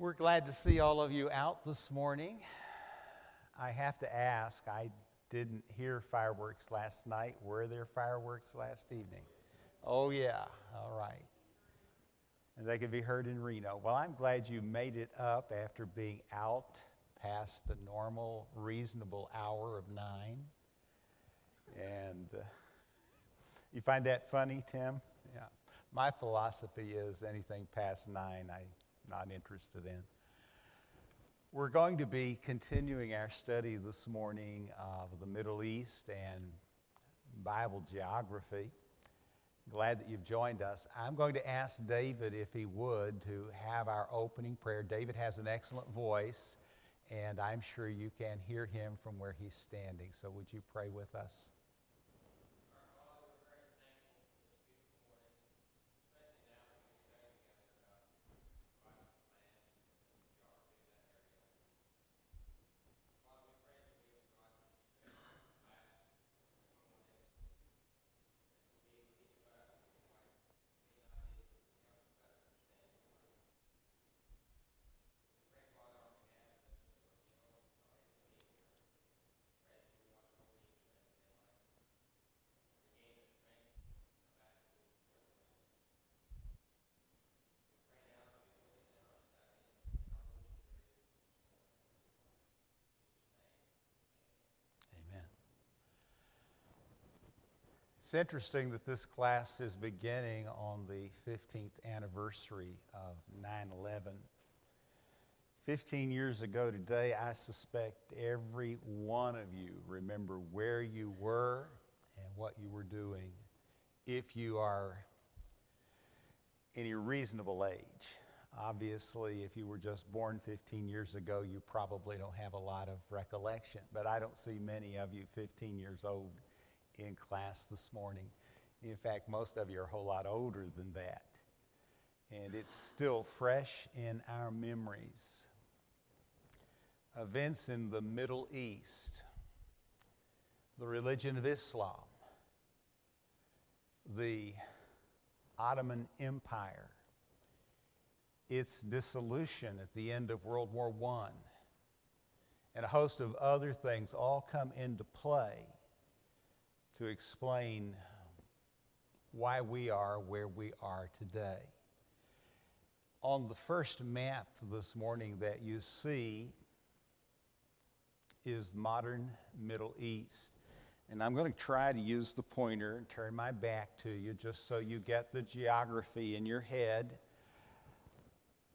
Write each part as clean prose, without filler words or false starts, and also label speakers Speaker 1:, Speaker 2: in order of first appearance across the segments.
Speaker 1: We're glad to see all of you out this morning. I have to ask, I didn't hear fireworks last night. Were there fireworks last evening? Oh yeah, all right. And they could be heard in Reno. Well, I'm glad you made it up after being out past the normal, reasonable hour of 9. And you find that funny, Tim? Yeah. My philosophy is anything past 9, I'm not interested in. We're going to be continuing our study this morning of the Middle East and Bible geography. Glad that you've joined us. I'm going to ask David if he would to have our opening prayer. David has an excellent voice, and I'm sure you can hear him from where he's standing. So would you pray with us? It's interesting that this class is beginning on the 15th anniversary of 9/11. 15 years ago today, I suspect every one of you remember where you were and what you were doing if you are any reasonable age. Obviously, if you were just born 15 years ago, you probably don't have a lot of recollection, but I don't see many of you 15 years old in class this morning. In fact, most of you are a whole lot older than that. And it's still fresh in our memories. Events in the Middle East, the religion of Islam, the Ottoman Empire, its dissolution at the end of World War I, and a host of other things all come into play to explain why we are where we are today. On the first map this morning that you see is modern Middle East. And I'm going to try to use the pointer and turn my back to you just so you get the geography in your head.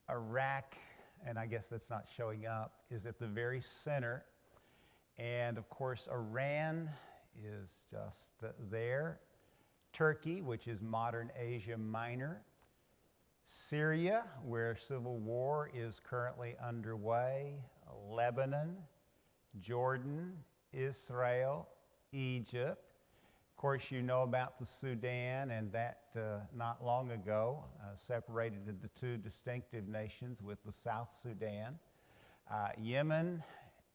Speaker 1: Iraq, and I guess that's not showing up, is at the very center. And of course, Iran is just there. Turkey, which is modern Asia Minor. Syria, where civil war is currently underway. Lebanon, Jordan, Israel, Egypt. Of course, you know about the Sudan, and that not long ago separated into two distinctive nations with the South Sudan. Yemen,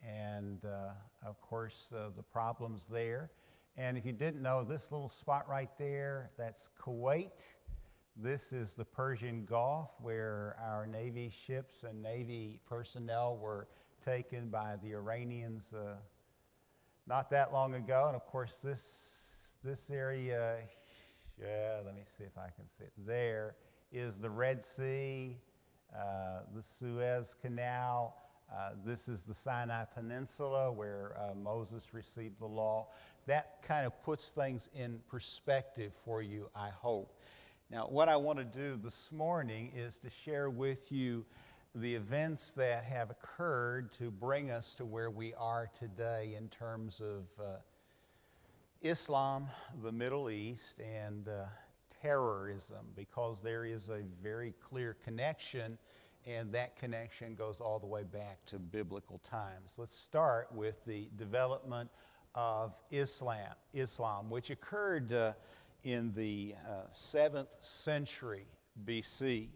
Speaker 1: and of course the problems there. And if you didn't know, this little spot right there, that's Kuwait. This is the Persian Gulf, where our Navy ships and Navy personnel were taken by the Iranians not that long ago. And of course this area, let me see if I can see it, there is the Red Sea, the Suez Canal. This is the Sinai Peninsula where Moses received the law. That kind of puts things in perspective for you, I hope. Now, what I want to do this morning is to share with you the events that have occurred to bring us to where we are today in terms of Islam, the Middle East, and terrorism, because there is a very clear connection, and that connection goes all the way back to biblical times. Let's start with the development of Islam, which occurred in the 7th century BC.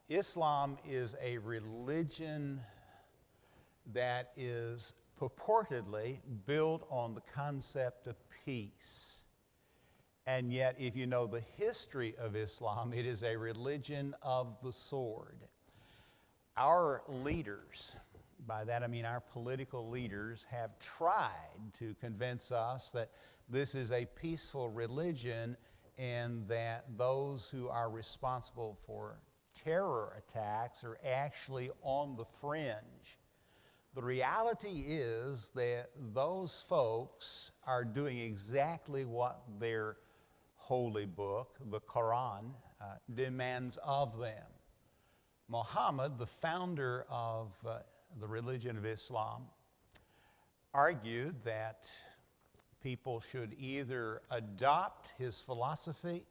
Speaker 1: Islam is a religion that is purportedly built on the concept of peace. And yet, if you know the history of Islam, it is a religion of the sword. Our leaders, by that I mean our political leaders, have tried to convince us that this is a peaceful religion and that those who are responsible for terror attacks are actually on the fringe. The reality is that those folks are doing exactly what their holy book, the Quran, demands of them. Muhammad, the founder of the religion of Islam, argued that people should either adopt his philosophy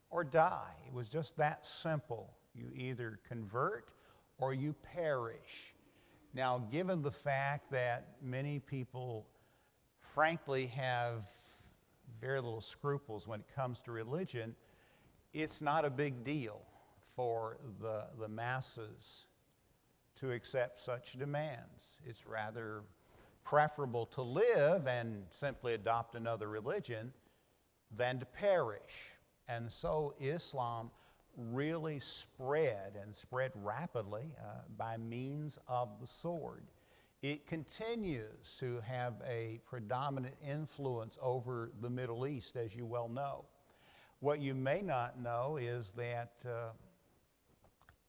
Speaker 1: or die. It was just that simple. You either convert or you perish. Now, given the fact that many people, frankly, have very little scruples when it comes to religion, it's not a big deal for the masses to accept such demands. It's rather preferable to live and simply adopt another religion than to perish. And so Islam really spread and spread rapidly by means of the sword. It continues to have a predominant influence over the Middle East, as you well know. What you may not know is that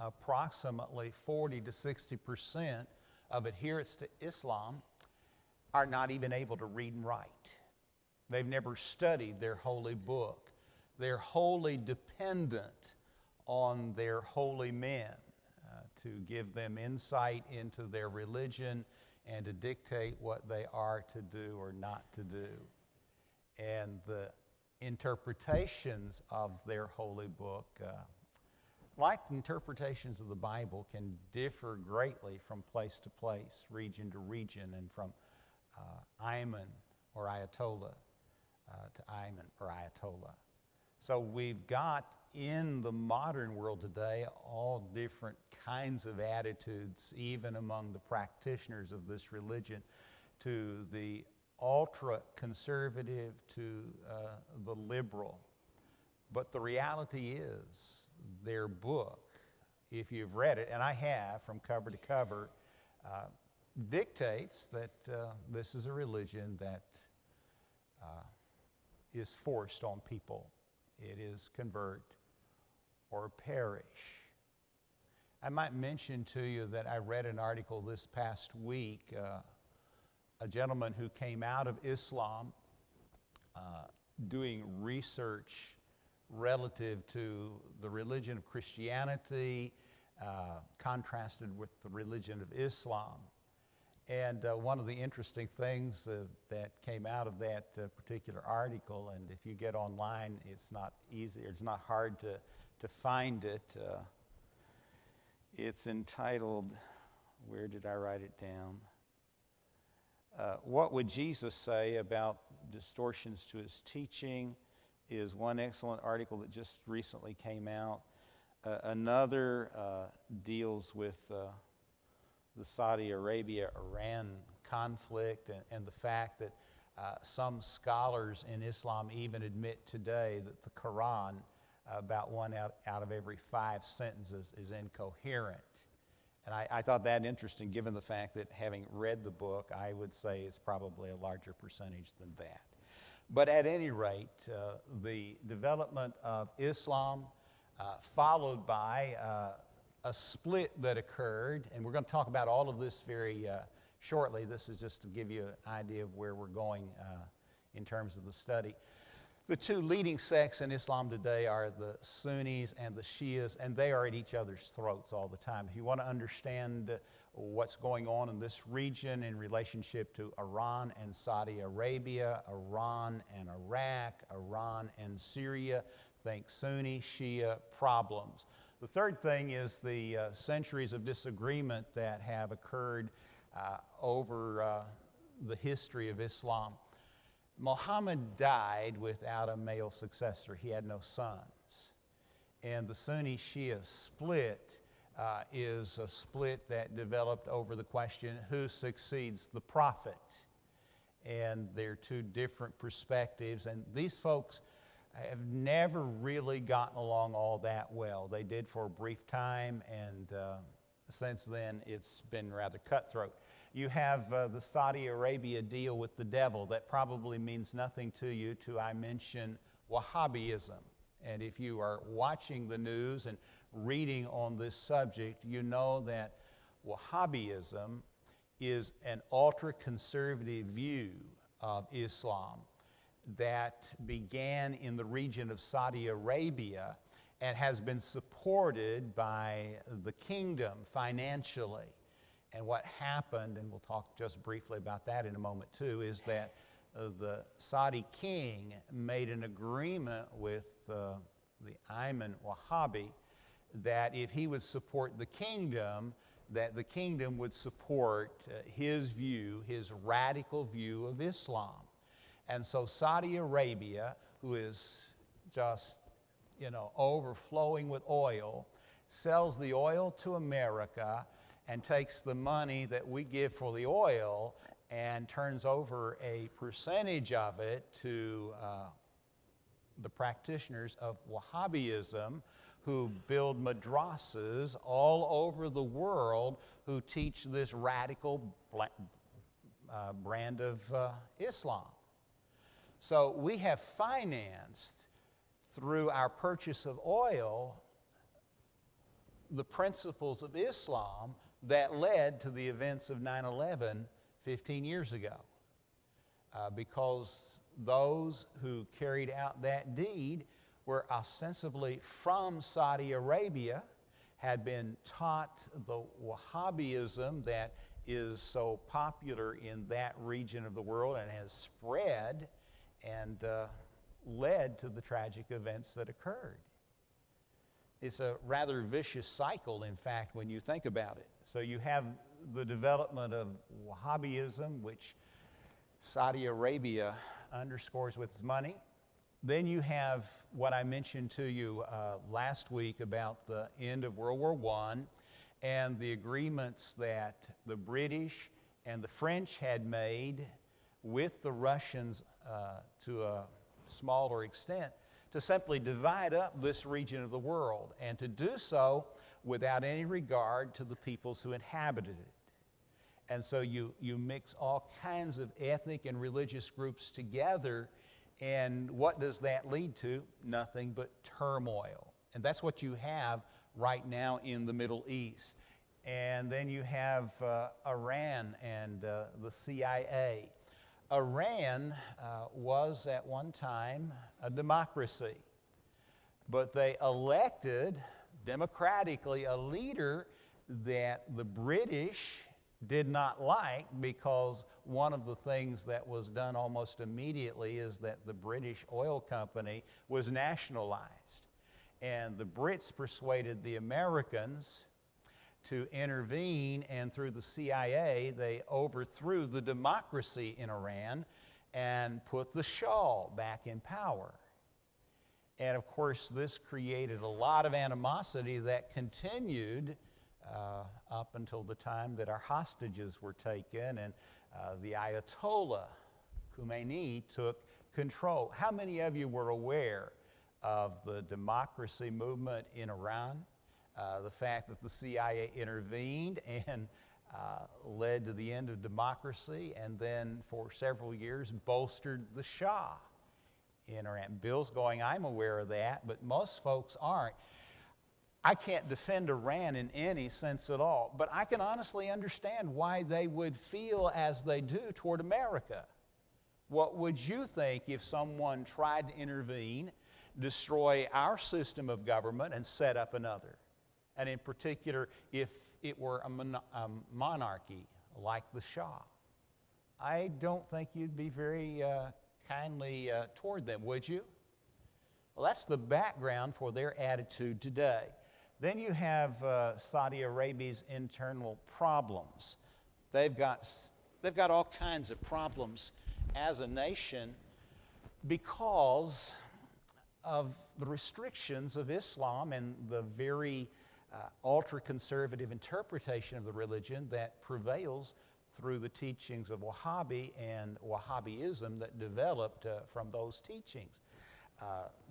Speaker 1: approximately 40 to 60% of adherents to Islam are not even able to read and write. They've never studied their holy book. They're wholly dependent on their holy men to give them insight into their religion and to dictate what they are to do or not to do. And the interpretations of their holy book, like interpretations of the Bible, can differ greatly from place to place, region to region, and from Ayman or Ayatollah to Ayman or Ayatollah. So we've got in the modern world today all different kinds of attitudes, even among the practitioners of this religion, to the ultra-conservative to the liberal. But the reality is their book, if you've read it, and I have from cover to cover, dictates that this is a religion that is forced on people. It is convert or perish. I might mention to you that I read an article this past week, a gentleman who came out of Islam doing research relative to the religion of Christianity contrasted with the religion of Islam. And one of the interesting things that came out of that particular article, and if you get online, it's not easy, it's not hard to find it. It's entitled, where did I write it down? What would Jesus say about distortions to his teaching is one excellent article that just recently came out. Another deals with the Saudi Arabia-Iran conflict and the fact that some scholars in Islam even admit today that the Quran, about one out of every 5 sentences, is incoherent. And I thought that interesting, given the fact that having read the book, I would say it's probably a larger percentage than that. But at any rate, the development of Islam followed by a split that occurred, and we're going to talk about all of this very shortly. This is just to give you an idea of where we're going in terms of the study. The two leading sects in Islam today are the Sunnis and the Shias, and they are at each other's throats all the time. If you want to understand what's going on in this region in relationship to Iran and Saudi Arabia, Iran and Iraq, Iran and Syria, think Sunni, Shia problems. The third thing is the centuries of disagreement that have occurred over the history of Islam. Muhammad died without a male successor. He had no sons. And the Sunni-Shia split is a split that developed over the question, who succeeds the prophet? And they're two different perspectives. And these folks have never really gotten along all that well. They did for a brief time, and since then, it's been rather cutthroat. You have the Saudi Arabia deal with the devil. That probably means nothing to you till I mention Wahhabism. And if you are watching the news and reading on this subject, you know that Wahhabism is an ultra-conservative view of Islam that began in the region of Saudi Arabia and has been supported by the kingdom financially. And what happened, and we'll talk just briefly about that in a moment too, is that the Saudi king made an agreement with the Ayman Wahhabi that if he would support the kingdom, that the kingdom would support his view, his radical view of Islam. And so Saudi Arabia, who is just, overflowing with oil, sells the oil to America and takes the money that we give for the oil and turns over a percentage of it to the practitioners of Wahhabism, who build madrasas all over the world, who teach this radical brand of Islam. So we have financed, through our purchase of oil, the principles of Islam that led to the events of 9/11 15 years ago. Because those who carried out that deed were ostensibly from Saudi Arabia, had been taught the Wahhabism that is so popular in that region of the world and has spread and led to the tragic events that occurred. It's a rather vicious cycle, in fact, when you think about it. So you have the development of Wahhabism, which Saudi Arabia underscores with its money. Then you have what I mentioned to you last week about the end of World War I and the agreements that the British and the French had made with the Russians to a smaller extent to simply divide up this region of the world, and to do so without any regard to the peoples who inhabited it. And so you mix all kinds of ethnic and religious groups together, and what does that lead to? Nothing but turmoil. And that's what you have right now in the Middle East. And then you have Iran and the CIA. Iran was at one time a democracy, but they elected democratically a leader that the British did not like, because one of the things that was done almost immediately is that the British oil company was nationalized. And the Brits persuaded the Americans to intervene, and through the CIA, they overthrew the democracy in Iran and put the Shah back in power. And of course, this created a lot of animosity that continued up until the time that our hostages were taken and the Ayatollah Khomeini took control. How many of you were aware of the democracy movement in Iran? The fact that the CIA intervened and led to the end of democracy, and then for several years bolstered the Shah in Iran. Bill's going, I'm aware of that, but most folks aren't. I can't defend Iran in any sense at all, but I can honestly understand why they would feel as they do toward America. What would you think if someone tried to intervene, destroy our system of government, and set up another? And in particular, if it were a monarchy like the Shah? I don't think you'd be very kindly toward them, would you? Well, that's the background for their attitude today. Then you have Saudi Arabia's internal problems. They've got all kinds of problems as a nation because of the restrictions of Islam and the very ultra-conservative interpretation of the religion that prevails through the teachings of Wahhabi and Wahhabism that developed from those teachings.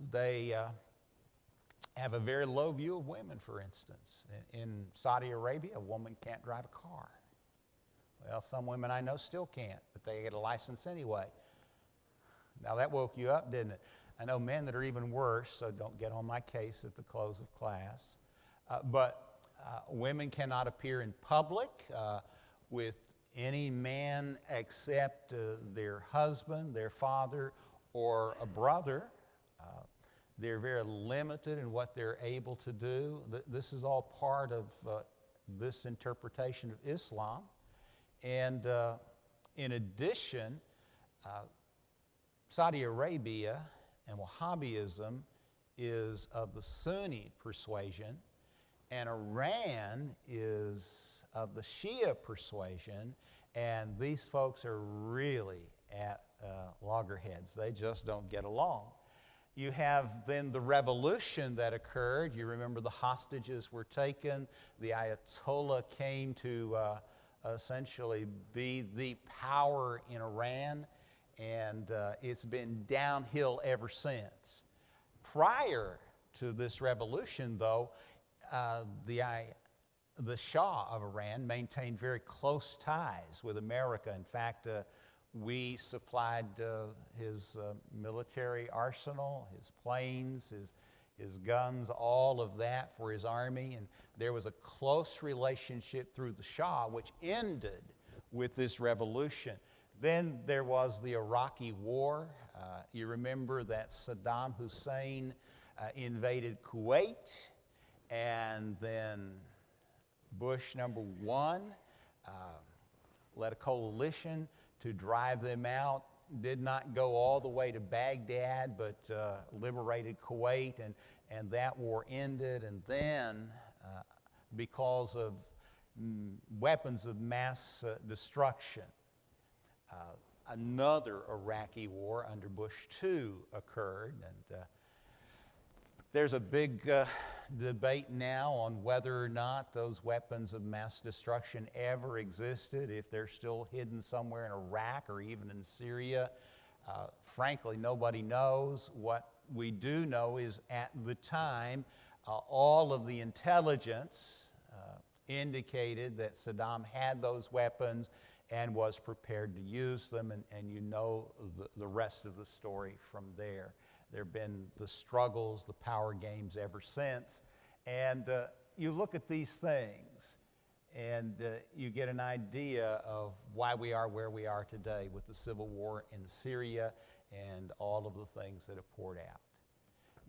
Speaker 1: They have a very low view of women, for instance. In Saudi Arabia, a woman can't drive a car. Well, some women I know still can't, but they get a license anyway. Now that woke you up, didn't it? I know men that are even worse, so don't get on my case at the close of class. But women cannot appear in public with any man except their husband, their father, or a brother. They're very limited in what they're able to do. This is all part of this interpretation of Islam. And in addition, Saudi Arabia and Wahhabism is of the Sunni persuasion, and Iran is of the Shia persuasion, and these folks are really at loggerheads. They just don't get along. You have then the revolution that occurred. You remember the hostages were taken. The Ayatollah came to essentially be the power in Iran, and it's been downhill ever since. Prior to this revolution, though, the Shah of Iran maintained very close ties with America. In fact, we supplied his military arsenal, his planes, his guns, all of that for his army. And there was a close relationship through the Shah, which ended with this revolution. Then there was the Iraqi War. You remember that Saddam Hussein invaded Kuwait, and then Bush #1 led a coalition to drive them out. Did not go all the way to Baghdad, but liberated Kuwait, and that war ended. And then, because of weapons of mass destruction, another Iraqi war under Bush II occurred. And there's a big debate now on whether or not those weapons of mass destruction ever existed, if they're still hidden somewhere in Iraq or even in Syria. Frankly, nobody knows. What we do know is at the time, all of the intelligence indicated that Saddam had those weapons and was prepared to use them, and you know the rest of the story from there. There have been the struggles, the power games ever since. And you look at these things and you get an idea of why we are where we are today with the civil war in Syria and all of the things that have poured out.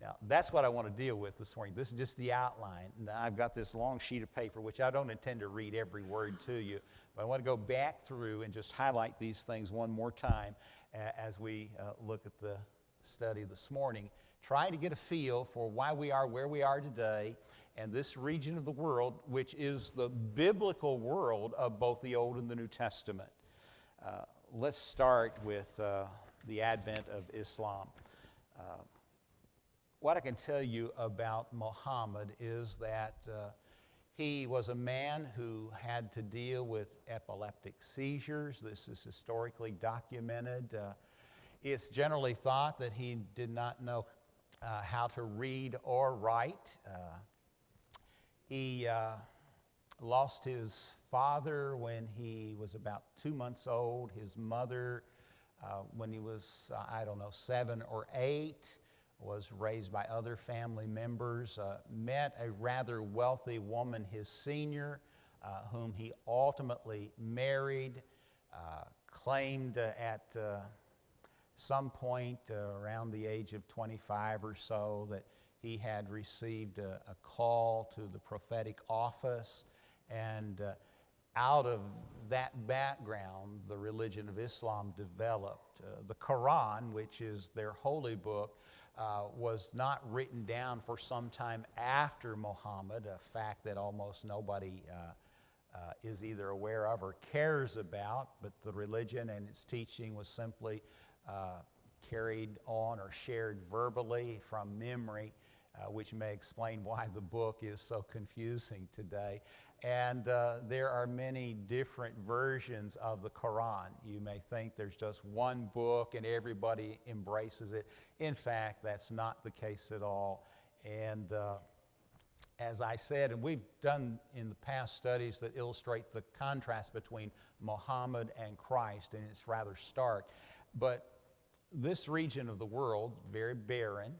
Speaker 1: Now, that's what I want to deal with this morning. This is just the outline. Now, I've got this long sheet of paper, which I don't intend to read every word to you, but I want to go back through and just highlight these things one more time as we look at the study this morning, trying to get a feel for why we are where we are today and this region of the world, which is the biblical world of both the Old and the New Testament. Let's start with the advent of Islam. What I can tell you about Muhammad is that he was a man who had to deal with epileptic seizures. This is historically documented. It's generally thought that he did not know how to read or write. He lost his father when he was about 2 months old, his mother when he was, 7 or 8, was raised by other family members, met a rather wealthy woman, his senior, whom he ultimately married, claimed at some point around the age of 25 or so that he had received a call to the prophetic office, and out of that background, the religion of Islam developed. The Quran, which is their holy book, was not written down for some time after Muhammad, a fact that almost nobody is either aware of or cares about, but the religion and its teaching was simply carried on or shared verbally from memory, which may explain why the book is so confusing today. And there are many different versions of the Quran. You may think there's just one book and everybody embraces it. In fact, that's not the case at all. And as I said, and we've done in the past studies that illustrate the contrast between Muhammad and Christ, and it's rather stark. But this region of the world, very barren,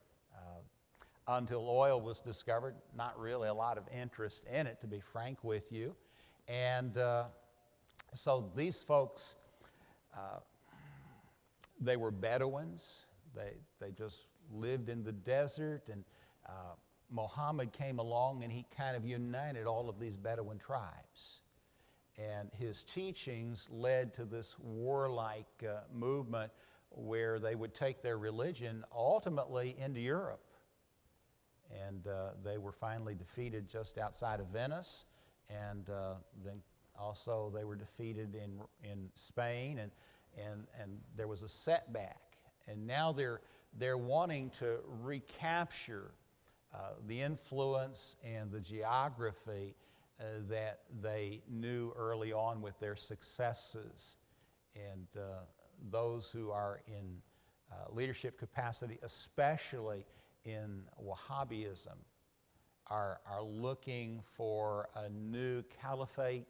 Speaker 1: until oil was discovered, not really a lot of interest in it, to be frank with you. And so these folks, they were Bedouins. They just lived in the desert, and Muhammad came along and he kind of united all of these Bedouin tribes. And his teachings led to this warlike movement where they would take their religion ultimately into Europe. And they were finally defeated just outside of Venice, and then also they were defeated in Spain, and there was a setback. And now they're wanting to recapture the influence and the geography that they knew early on with their successes. And those who are in leadership capacity, especially in Wahhabism, are looking for a new caliphate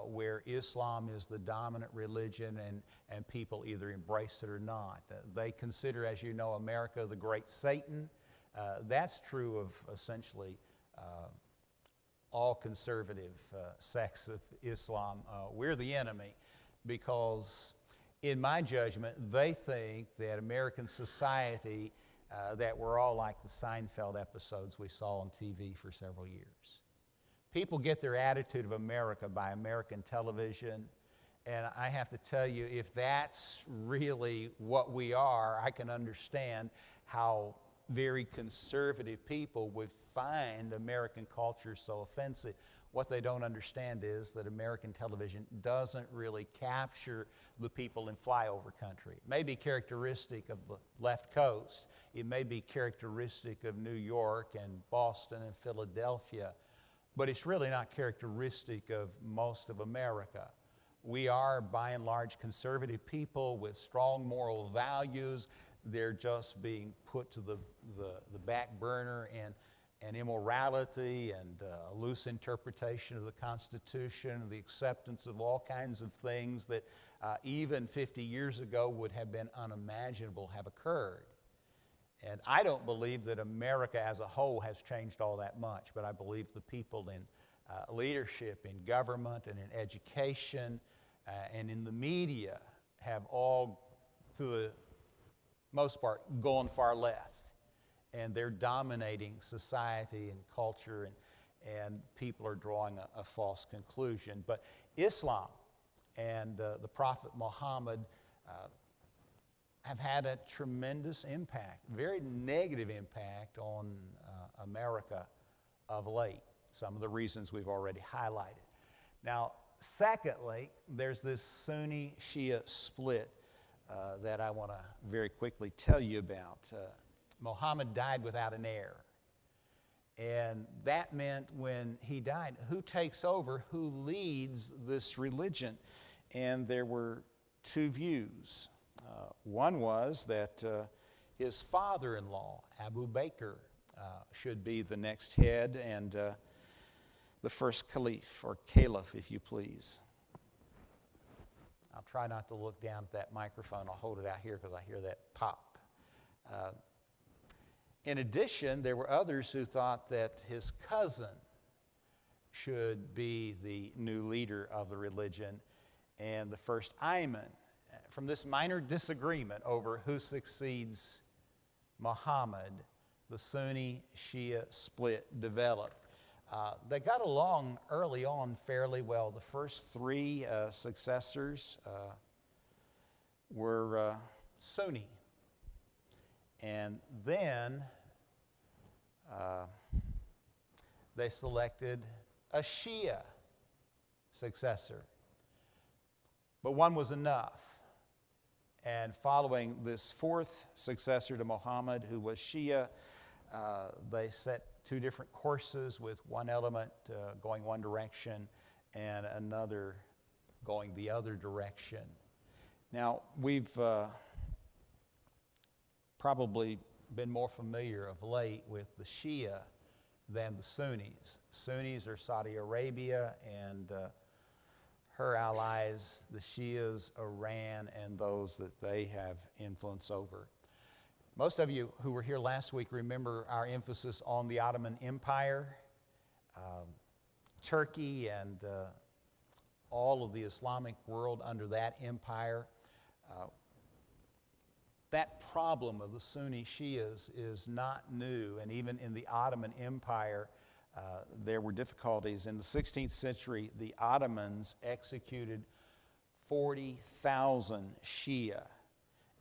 Speaker 1: where Islam is the dominant religion and people either embrace it or not. They consider, as you know, America the great Satan. That's true of essentially all conservative sects of Islam. We're the enemy because, in my judgment, they think that American society, that we're all like the Seinfeld episodes we saw on TV for several years. People get their attitude of America by American television, and I have to tell you, if that's really what we are, I can understand how very conservative people would find American culture so offensive. What they don't understand is that American television doesn't really capture the people in flyover country. It may be characteristic of the left coast. It may be characteristic of New York and Boston and Philadelphia, but it's really not characteristic of most of America. We are, by and large, conservative people with strong moral values. They're just being put to the back burner, and immorality and a loose interpretation of the Constitution, the acceptance of all kinds of things that even 50 years ago would have been unimaginable have occurred. And I don't believe that America as a whole has changed all that much, but I believe the people in leadership, in government, and in education, and in the media have all, to the most part, gone far left. And they're dominating society and culture, and people are drawing a false conclusion. But Islam and the Prophet Muhammad have had a tremendous impact, very negative impact on America of late. Some of the reasons we've already highlighted. Now, secondly, there's this Sunni-Shia split that I want to very quickly tell you about. Muhammad died without an heir. And that meant when he died, who takes over, who leads this religion? And there were two views. One was that his father-in-law, Abu Bakr, should be the next head and the first caliph, or caliph, if you please. I'll try not to look down at that microphone. I'll hold it out here because I hear that pop. In addition, there were others who thought that his cousin should be the new leader of the religion and the first imam. From this minor disagreement over who succeeds Muhammad, the Sunni-Shia split developed. They got along early on fairly well. The first three successors were Sunni. And then they selected a Shia successor. But one was enough. And following this fourth successor to Muhammad, who was Shia, they set two different courses, with one element going one direction and another going the other direction. Now, we've probably been more familiar of late with the Shia than the Sunnis. Sunnis are Saudi Arabia and her allies, the Shias, Iran, and those that they have influence over. Most of you who were here last week remember our emphasis on the Ottoman Empire, Turkey, and all of the Islamic world under that empire. That problem of the Sunni Shias is not new, and even in the Ottoman Empire, there were difficulties. In the 16th century, the Ottomans executed 40,000 Shia,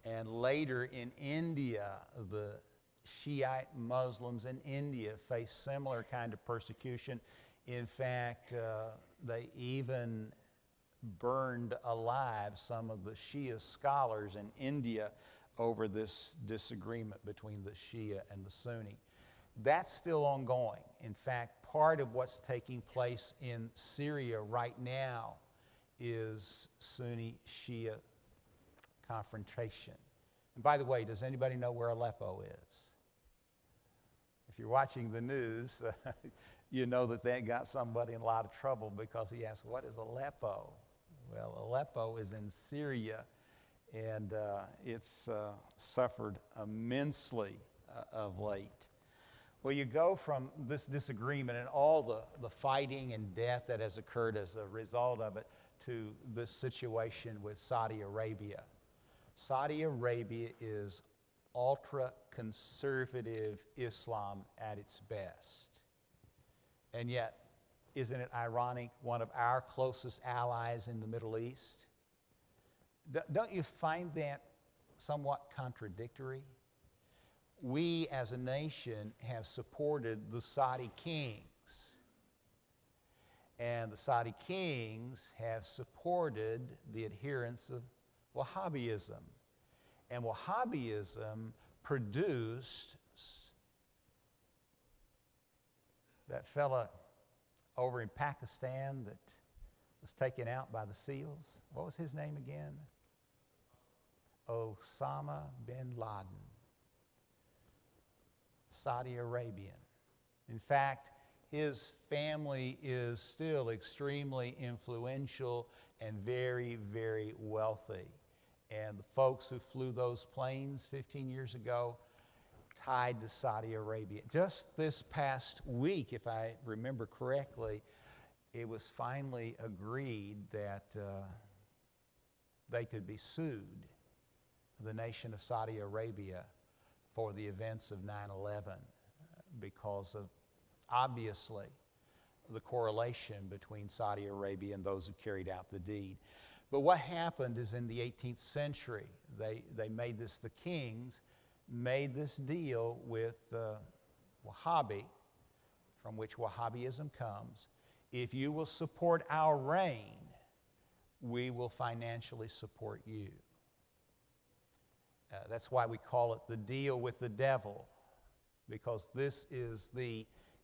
Speaker 1: and later in India, the Shiite Muslims in India faced similar kind of persecution. In fact, they even burned alive some of the Shia scholars in India over this disagreement between the Shia and the Sunni. That's still ongoing. In fact, part of what's taking place in Syria right now is Sunni-Shia confrontation. And by the way, does anybody know where Aleppo is? If you're watching the news, you know that got somebody in a lot of trouble because he asked, what is Aleppo? Well, Aleppo is in Syria, and it's suffered immensely of late. Well, you go from this disagreement and all the fighting and death that has occurred as a result of it to this situation with Saudi Arabia. Saudi Arabia is ultra-conservative Islam at its best. And yet, isn't it ironic, one of our closest allies in the Middle East? Don't you find that somewhat contradictory? We as a nation have supported the Saudi kings, and the Saudi kings have supported the adherents of Wahhabism. And Wahhabism produced that fella over in Pakistan that was taken out by the SEALs. What was his name again? Osama bin Laden. Saudi Arabian. In fact, his family is still extremely influential and very, very wealthy. And the folks who flew those planes 15 years ago tied to Saudi Arabia. Just this past week, if I remember correctly, it was finally agreed that they could be sued, the nation of Saudi Arabia, for the events of 9/11 because of, obviously, the correlation between Saudi Arabia and those who carried out the deed. But what happened is in the 18th century, they made this, the kings made this deal with Wahhabi, from which Wahhabism comes. If you will support our reign, we will financially support you. That's why we call it the deal with the devil, because this is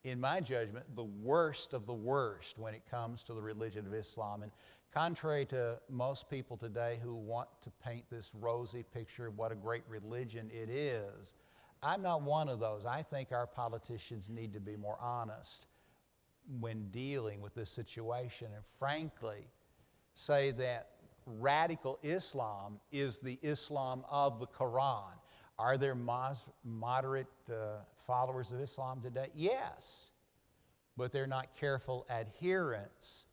Speaker 1: in my judgment, the worst of the worst when it comes to the religion of Islam. And contrary to most people today who want to paint this rosy picture of what a great religion it is, I'm not one of those. I think our politicians need to be more honest when dealing with this situation and frankly say that radical Islam is the Islam of the Quran. Are there moderate followers of Islam today? Yes, but they're not careful adherents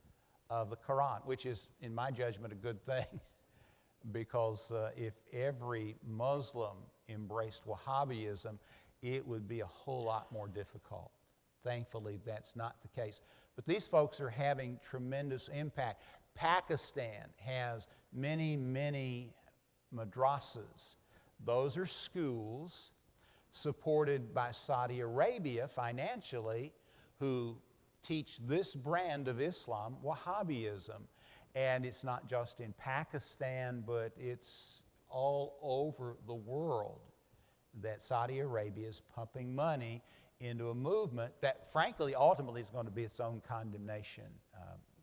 Speaker 1: of the Quran, which is, in my judgment, a good thing because if every Muslim embraced Wahhabism, it would be a whole lot more difficult. Thankfully, that's not the case. But these folks are having tremendous impact. Pakistan has many, many madrasas. Those are schools supported by Saudi Arabia financially who teach this brand of Islam, Wahhabism. And it's not just in Pakistan, but it's all over the world that Saudi Arabia is pumping money into a movement that frankly ultimately is going to be its own condemnation.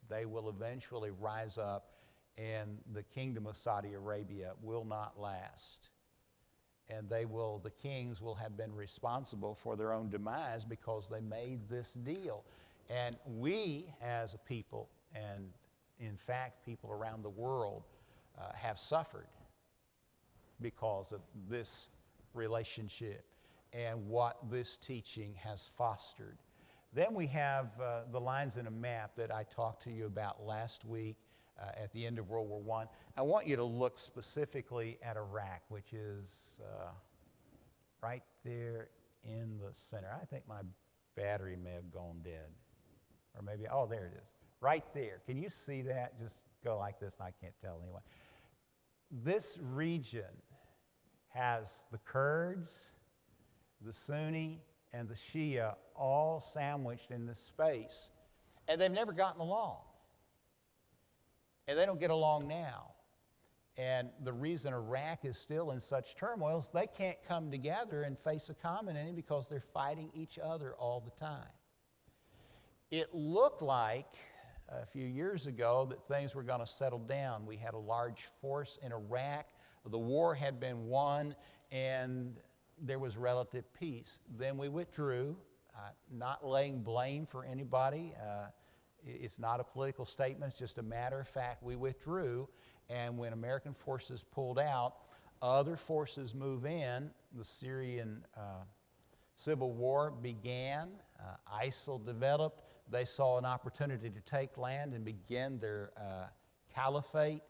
Speaker 1: They will eventually rise up and the kingdom of Saudi Arabia will not last.
Speaker 2: and the kings will have been responsible for their own demise because they made this deal. And we as a people, and in fact people around the world, have suffered because of this relationship and what this teaching has fostered. Then we have the lines in a map that I talked to you about last week at the end of World War I. I want you to look specifically at Iraq, which is right there in the center. I think my battery may have gone dead. Or maybe, oh, there it is. Right there. Can you see that? Just go like this, and I can't tell anyway. This region has the Kurds, the Sunni, and the Shia all sandwiched in this space. And they've never gotten along. And they don't get along now. And the reason Iraq is still in such turmoil is they can't come together and face a common enemy because they're fighting each other all the time. It looked like a few years ago that things were going to settle down. We had a large force in Iraq. The war had been won, and there was relative peace. Then we withdrew, not laying blame for anybody. It's not a political statement, it's just a matter of fact. We withdrew, and when American forces pulled out, other forces move in. The Syrian civil war began. ISIL developed. They saw an opportunity to take land and begin their caliphate.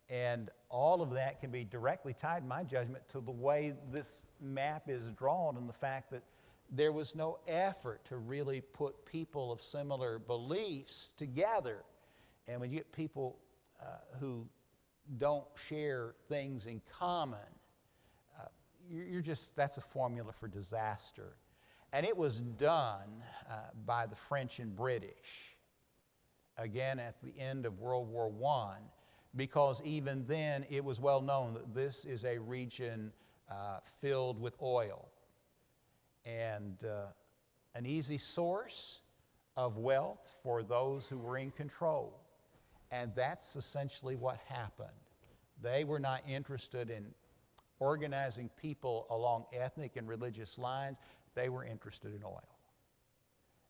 Speaker 2: And all of that can be directly tied, in my judgment, to the way this map is drawn and the fact that there was no effort to really put people of similar beliefs together. And when you get people who don't share things in common, that's a formula for disaster. And it was done by the French and British, again at the end of World War I, because even then it was well known that this is a region filled with oil and an easy source of wealth for those who were in control. And that's essentially what happened. They were not interested in organizing people along ethnic and religious lines. They were interested in oil.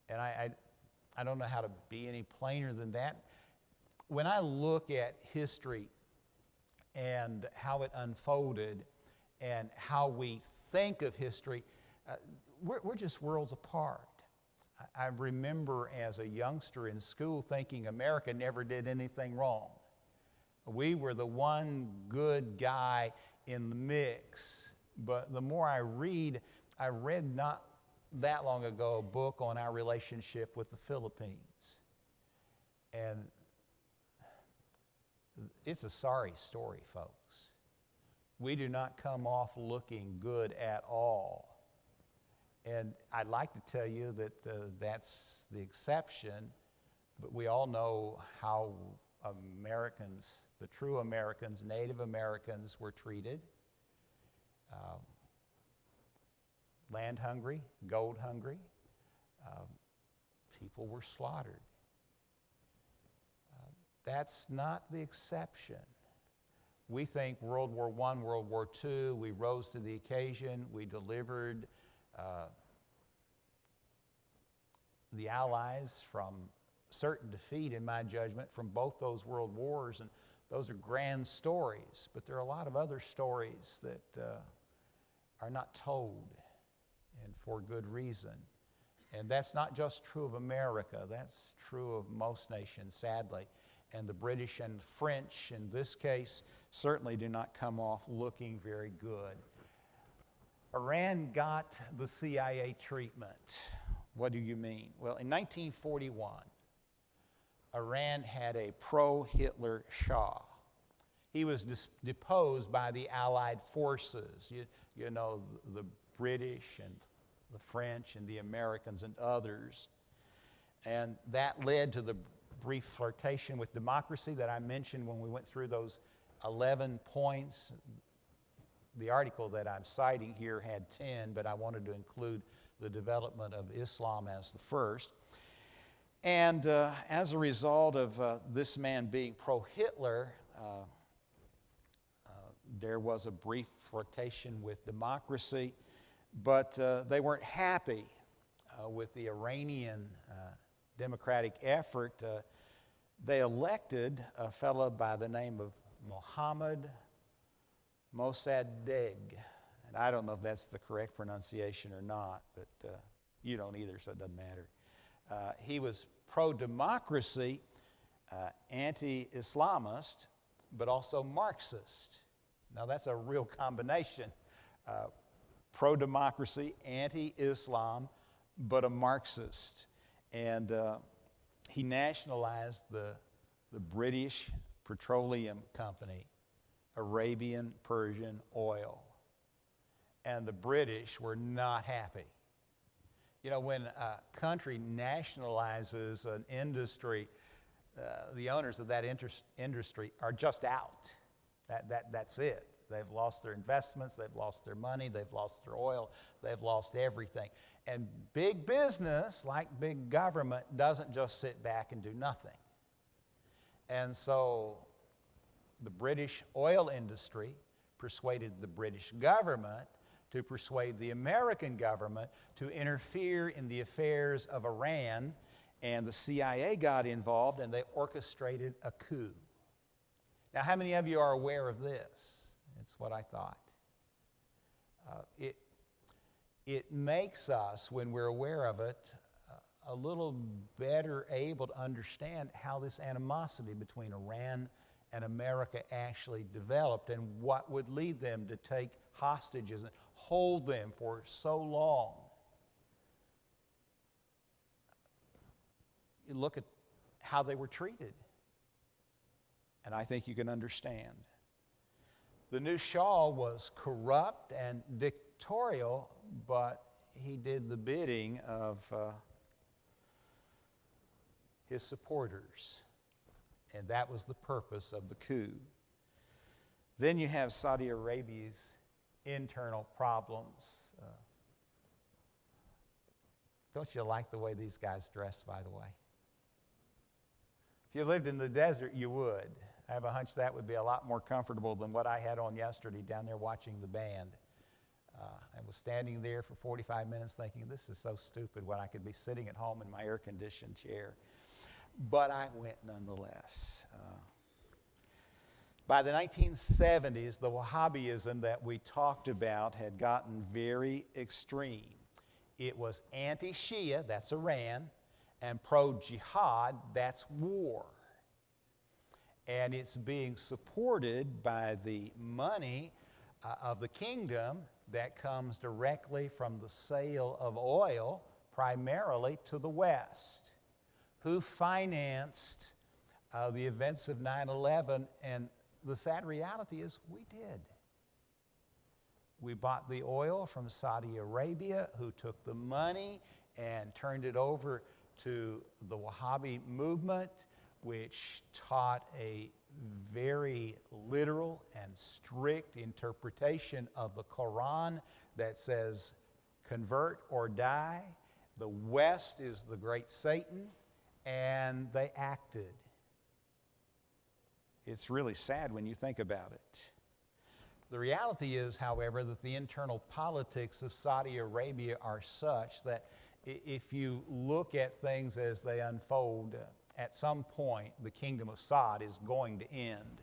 Speaker 2: And I don't know how to be any plainer than that. When I look at history and how it unfolded and how we think of history, we're just worlds apart. I remember as a youngster in school thinking America never did anything wrong. We were the one good guy in the mix. But the more I read not that long ago a book on our relationship with the Philippines. And it's a sorry story, folks. We do not come off looking good at all. And I'd like to tell you that that's the exception, but we all know how Americans, the true Americans, Native Americans, were treated. Land hungry, gold hungry. People were slaughtered. That's not the exception. We think World War I, World War II, we rose to the occasion, we delivered the Allies from certain defeat, in my judgment, from both those world wars, and those are grand stories, but there are a lot of other stories that are not told, and for good reason. And that's not just true of America, that's true of most nations, sadly. And the British and French, in this case, certainly do not come off looking very good. Iran got the CIA treatment. What do you mean? Well, in 1941, Iran had a pro-Hitler Shah. He was deposed by the Allied forces, you know, the British and the French and the Americans and others. And that led to the brief flirtation with democracy that I mentioned when we went through those 11 points. The article that I'm citing here had 10, but I wanted to include the development of Islam as the first. And as a result of this man being pro-Hitler, there was a brief flirtation with democracy, but they weren't happy with the Iranian democratic effort. They elected a fellow by the name of Mohammad Mossadegh. And I don't know if that's the correct pronunciation or not, but you don't either, so it doesn't matter. He was pro-democracy, anti-Islamist, but also Marxist. Now that's a real combination. Pro-democracy, anti-Islam, but a Marxist. And he nationalized the British Petroleum Company, Arabian Persian Oil. And the British were not happy. You know, when a country nationalizes an industry, the owners of that industry are just out. That's it. They've lost their investments, they've lost their money, they've lost their oil, they've lost everything. And big business, like big government, doesn't just sit back and do nothing. And so the British oil industry persuaded the British government to persuade the American government to interfere in the affairs of Iran, and the CIA got involved and they orchestrated a coup. Now, how many of you are aware of this? It's what I thought. It makes us, when we're aware of it, a little better able to understand how this animosity between Iran and America actually developed and what would lead them to take hostages and hold them for so long. You look at how they were treated, and I think you can understand. The new Shah was corrupt and dictatorial, but he did the bidding of his supporters, and that was the purpose of the coup. Then you have Saudi Arabia's internal problems. Don't you like the way these guys dress, by the way? If you lived in the desert, you would. I have a hunch that would be a lot more comfortable than what I had on yesterday down there watching the band. I was standing there for 45 minutes thinking, this is so stupid when I could be sitting at home in my air-conditioned chair. But I went nonetheless. By the 1970s, the Wahhabism that we talked about had gotten very extreme. It was anti-Shia, that's Iran, and pro-jihad, that's war. And it's being supported by the money of the kingdom that comes directly from the sale of oil, primarily to the West. Who financed the events of 9/11? And the sad reality is we did. We bought the oil from Saudi Arabia, who took the money and turned it over to the Wahhabi movement, which taught a very literal and strict interpretation of the Quran that says, convert or die. The West is the great Satan, and they acted. It's really sad when you think about it. The reality is, however, that the internal politics of Saudi Arabia are such that if you look at things as they unfold, at some point the kingdom of Saud is going to end,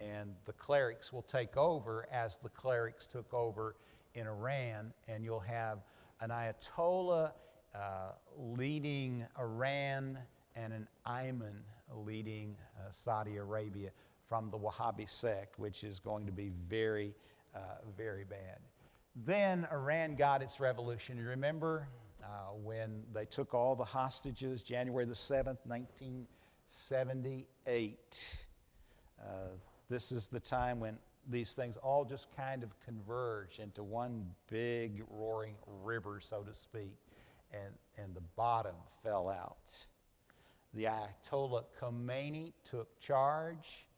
Speaker 2: and the clerics will take over as the clerics took over in Iran, and you'll have an Ayatollah leading Iran and an Imam leading Saudi Arabia from the Wahhabi sect, which is going to be very, very bad. Then Iran got its revolution. You remember when they took all the hostages, January the 7th, 1978. This is the time when these things all just kind of converge into one big roaring river, so to speak, and the bottom fell out. The Ayatollah Khomeini took charge,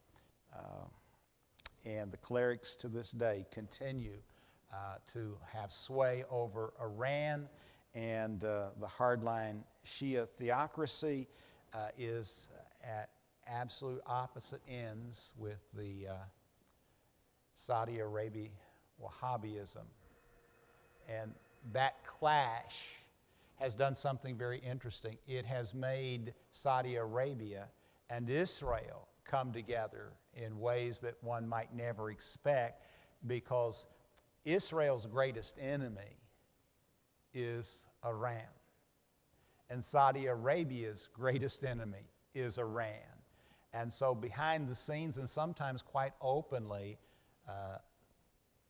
Speaker 2: and the clerics to this day continue to have sway over Iran, and the hardline Shia theocracy is at absolute opposite ends with the Saudi Arabia Wahhabism. And that clash has done something very interesting. It has made Saudi Arabia and Israel come together in ways that one might never expect, because Israel's greatest enemy is Iran, and Saudi Arabia's greatest enemy is Iran. And so behind the scenes, and sometimes quite openly,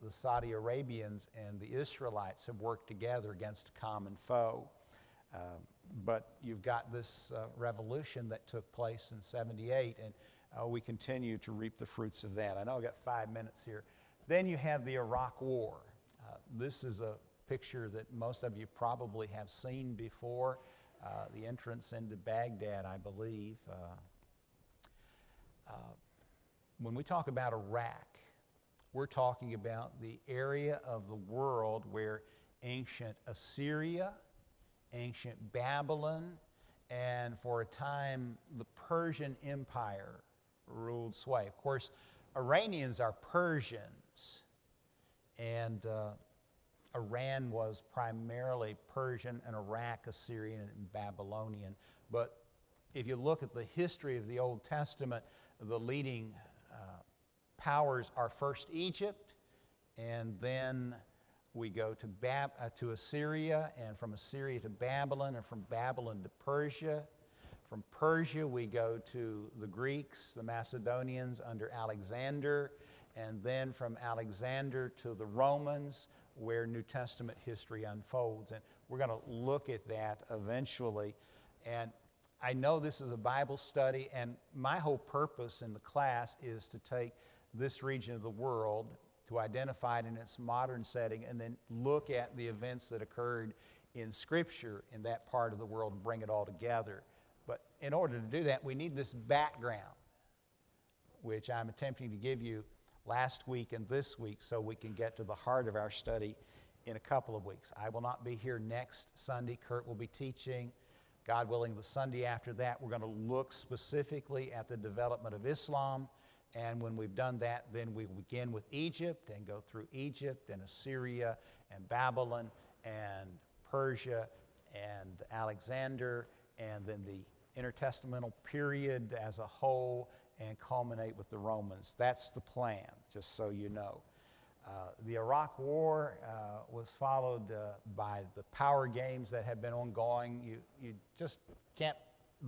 Speaker 2: the Saudi Arabians and the Israelites have worked together against a common foe. But you've got this revolution that took place in 78, and we continue to reap the fruits of that. I know I've got 5 minutes here. Then you have the Iraq War. This is a picture that most of you probably have seen before, the entrance into Baghdad, I believe. When we talk about Iraq, we're talking about the area of the world where ancient Assyria, ancient Babylon, and for a time the Persian Empire ruled sway. Of course, Iranians are Persians, and Iran was primarily Persian, and Iraq Assyrian and Babylonian. But if you look at the history of the Old Testament, the leading powers are first Egypt, and then we go to Assyria, and from Assyria to Babylon, and from Babylon to Persia. From Persia we go to the Greeks, the Macedonians under Alexander, and then from Alexander to the Romans, where New Testament history unfolds. And we're going to look at that eventually. And I know this is a Bible study, and my whole purpose in the class is to take this region of the world, to identify it in its modern setting, and then look at the events that occurred in Scripture in that part of the world and bring it all together. But in order to do that, we need this background, which I'm attempting to give you last week and this week, so we can get to the heart of our study in a couple of weeks. I will not be here next Sunday. Kurt will be teaching. God willing, the Sunday after that, we're going to look specifically at the development of Islam. And when we've done that, then we begin with Egypt and go through Egypt and Assyria and Babylon and Persia and Alexander, and then the intertestamental period as a whole, and culminate with the Romans. That's the plan, just so you know. The Iraq War was followed by the power games that have been ongoing. You just can't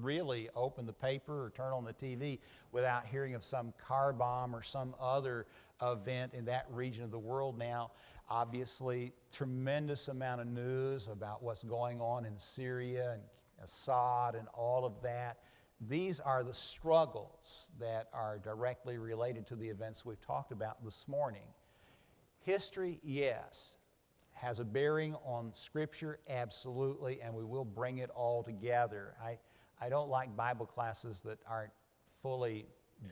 Speaker 2: really open the paper or turn on the TV without hearing of some car bomb or some other event in that region of the world now. Obviously, tremendous amount of news about what's going on in Syria and Assad and all of that. These are the struggles that are directly related to the events we've talked about this morning. History, yes. Has a bearing on Scripture, absolutely, and we will bring it all together. I don't like Bible classes that aren't fully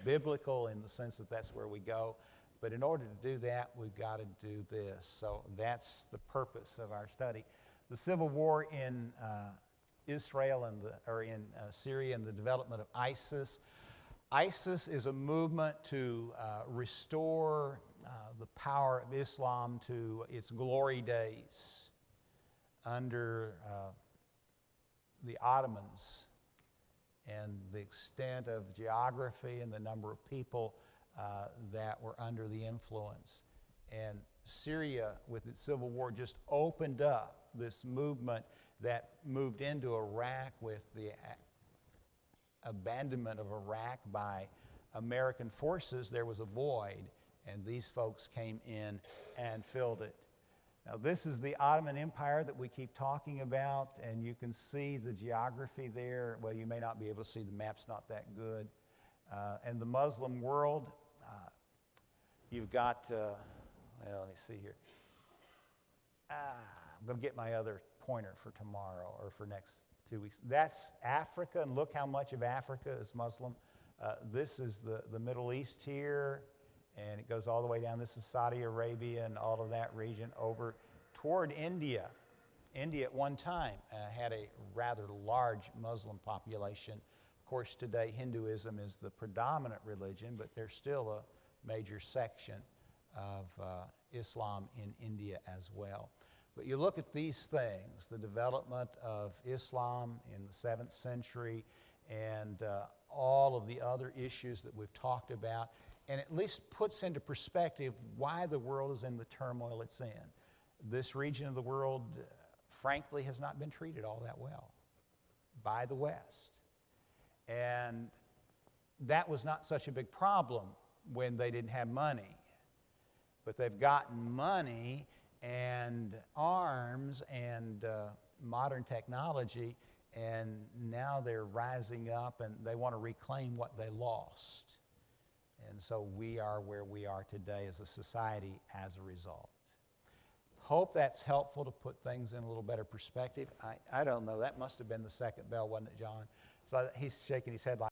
Speaker 2: biblical in the sense that that's where we go. But in order to do that, we've got to do this. So that's the purpose of our study. The civil war in Israel in Syria and the development of ISIS. ISIS is a movement to restore the power of Islam to its glory days under the Ottomans, and the extent of geography and the number of people that were under the influence. And Syria, with its civil war, just opened up this movement that moved into Iraq with the abandonment of Iraq by American forces. There was a void, and these folks came in and filled it. Now, this is the Ottoman Empire that we keep talking about, and you can see the geography there. Well, you may not be able to see, the map's not that good. And the Muslim world, you've got, well, let me see here. I'm going to get my other pointer for tomorrow or for next 2 weeks. That's Africa, and look how much of Africa is Muslim. This is the Middle East here, and it goes all the way down. This is Saudi Arabia and all of that region over toward India. India at one time had a rather large Muslim population. Of course, today Hinduism is the predominant religion, but there's still a major section of Islam in India as well. But you look at these things, the development of Islam in the 7th century and all of the other issues that we've talked about, and at least puts into perspective why the world is in the turmoil it's in. This region of the world, frankly, has not been treated all that well by the West. And that was not such a big problem when they didn't have money. But they've gotten money and arms and modern technology, and now they're rising up and they want to reclaim what they lost. And so we are where we are today as a society as a result. Hope that's helpful to put things in a little better perspective. I don't know, that must have been the second bell, wasn't it, John? So he's shaking his head like